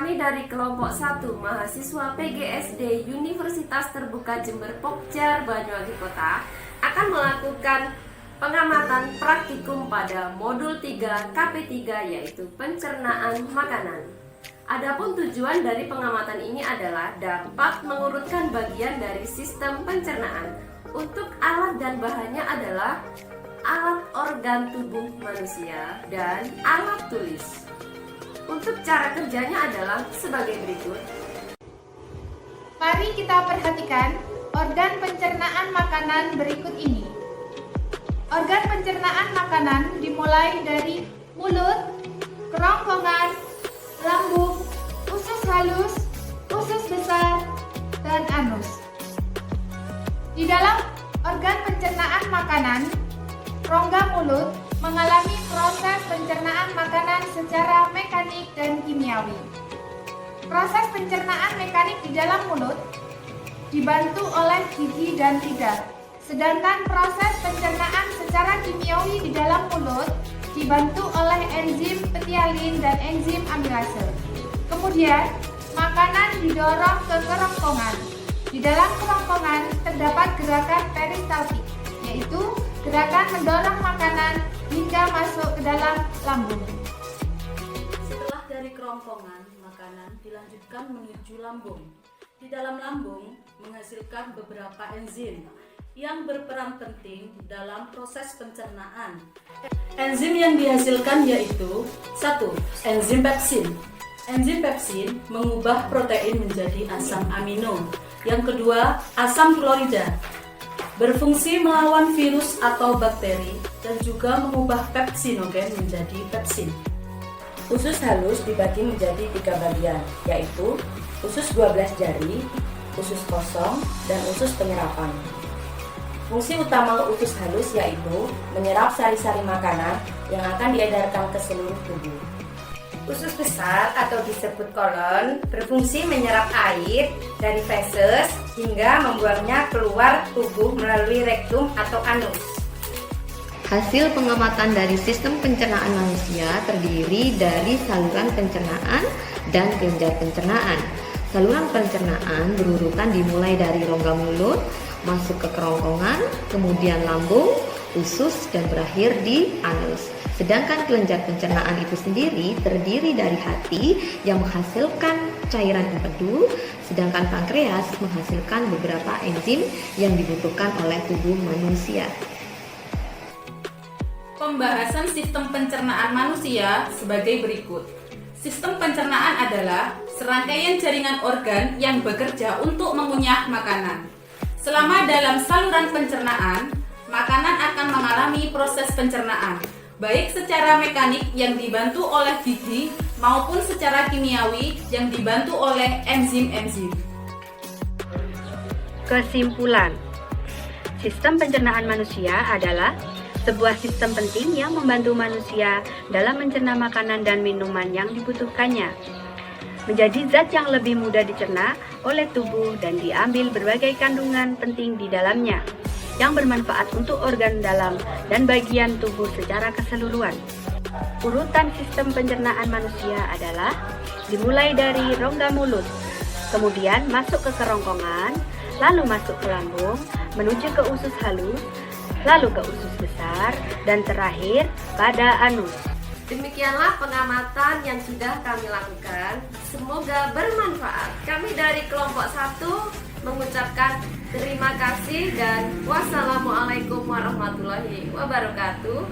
Kami dari kelompok 1 mahasiswa PGSD Universitas Terbuka Jember Pokjar Banyuwangi Kota akan melakukan pengamatan praktikum pada modul 3 KP3 yaitu pencernaan makanan. Adapun tujuan dari pengamatan ini adalah dapat mengurutkan bagian dari sistem pencernaan. Untuk alat dan bahannya adalah alat organ tubuh manusia dan alat tulis. Untuk cara kerjanya adalah sebagai berikut. Mari kita perhatikan organ pencernaan makanan berikut ini. Organ pencernaan makanan dimulai dari mulut, kerongkongan, lambung, usus halus, usus besar, dan anus. Di dalam organ pencernaan makanan, rongga mulut mengalami proses pencernaan makanan secara mekanik dan kimiawi. Proses pencernaan mekanik di dalam mulut dibantu oleh gigi dan lidah, sedangkan proses pencernaan secara kimiawi di dalam mulut dibantu oleh enzim petialin dan enzim amilase. Kemudian, makanan didorong ke kerongkongan. Di dalam kerongkongan terdapat gerakan peristaltik, yaitu gerakan mendorong makanan hingga masuk ke dalam lambung. Setelah dari kerongkongan, makanan dilanjutkan menuju lambung. Di dalam lambung menghasilkan beberapa enzim yang berperan penting dalam proses pencernaan. Enzim yang dihasilkan yaitu 1. Enzim pepsin. Enzim pepsin mengubah protein menjadi asam amino. Yang kedua, asam klorida berfungsi melawan virus atau bakteri dan juga mengubah pepsinogen menjadi pepsin. Usus halus dibagi menjadi 3 bagian, yaitu usus 12 jari, usus kosong, dan usus penyerapan. Fungsi utama usus halus yaitu menyerap sari-sari makanan yang akan diedarkan ke seluruh tubuh. Usus besar atau disebut kolon berfungsi menyerap air dari feses hingga membuangnya keluar tubuh melalui rektum atau anus. Hasil pengamatan dari sistem pencernaan manusia terdiri dari saluran pencernaan dan kelenjar pencernaan. Saluran pencernaan berurutan dimulai dari rongga mulut, masuk ke kerongkongan, kemudian lambung, usus, dan berakhir di anus. Sedangkan kelenjar pencernaan itu sendiri terdiri dari hati yang menghasilkan cairan empedu, sedangkan pankreas menghasilkan beberapa enzim yang dibutuhkan oleh tubuh manusia. Pembahasan sistem pencernaan manusia sebagai berikut. Sistem pencernaan adalah serangkaian jaringan organ yang bekerja untuk mengunyah makanan. Selama dalam saluran pencernaan, makanan akan mengalami proses pencernaan, baik secara mekanik yang dibantu oleh gigi maupun secara kimiawi yang dibantu oleh enzim-enzim. Kesimpulan, sistem pencernaan manusia adalah sebuah sistem penting yang membantu manusia dalam mencerna makanan dan minuman yang dibutuhkannya, menjadi zat yang lebih mudah dicerna oleh tubuh dan diambil berbagai kandungan penting di dalamnya, yang bermanfaat untuk organ dalam dan bagian tubuh secara keseluruhan. Urutan sistem pencernaan manusia adalah dimulai dari rongga mulut, kemudian masuk ke kerongkongan, lalu masuk ke lambung, menuju ke usus halus, lalu ke usus besar, dan terakhir pada anus. Demikianlah pengamatan yang sudah kami lakukan. Semoga bermanfaat. Kami dari kelompok 1 mengucapkan terima kasih dan wassalamualaikum warahmatullahi wabarakatuh.